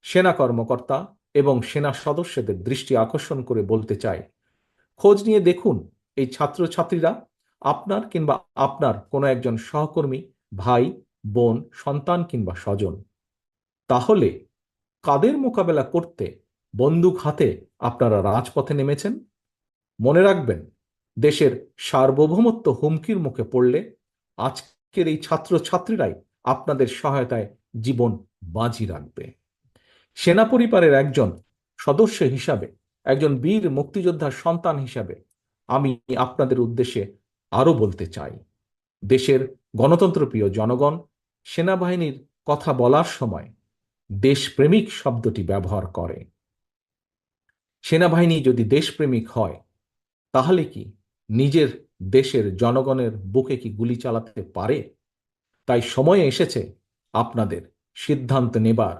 সেনা কর্মকর্তা এবং সেনা সদস্যদের দৃষ্টি আকর্ষণ করে বলতে চাই, খোঁজ নিয়ে দেখুন এই ছাত্রছাত্রীরা আপনার কিংবা আপনার কোনো একজন সহকর্মী, ভাই, বোন, সন্তান কিংবা স্বজন। তাহলে কাদের মোকাবেলা করতে বন্দুক হাতে আপনারা রাজপথে নেমেছেন? মনে রাখবেন, দেশের সার্বভৌমত্ব হুমকির মুখে পড়লে আজকের এই ছাত্রছাত্রীরাই আপনাদের সহায়তায় জীবন বাজি রাখবে। সেনা পরিবারের একজন সদস্য হিসাবে, একজন বীর মুক্তিযোদ্ধার সন্তান হিসাবে আমি আপনাদের উদ্দেশ্যে আরো বলতে চাই, দেশের গণতন্ত্রপ্রিয় জনগণ সেনাবাহিনীর কথা বলার সময় দেশপ্রেমিক শব্দটি ব্যবহার করে। সেনাবাহিনী যদি দেশপ্রেমিক হয়, তাহলে কি নিজের দেশের জনগণের বুকে কি গুলি চালাতে পারে? তাই সময় এসেছে আপনাদের সিদ্ধান্ত নেবার।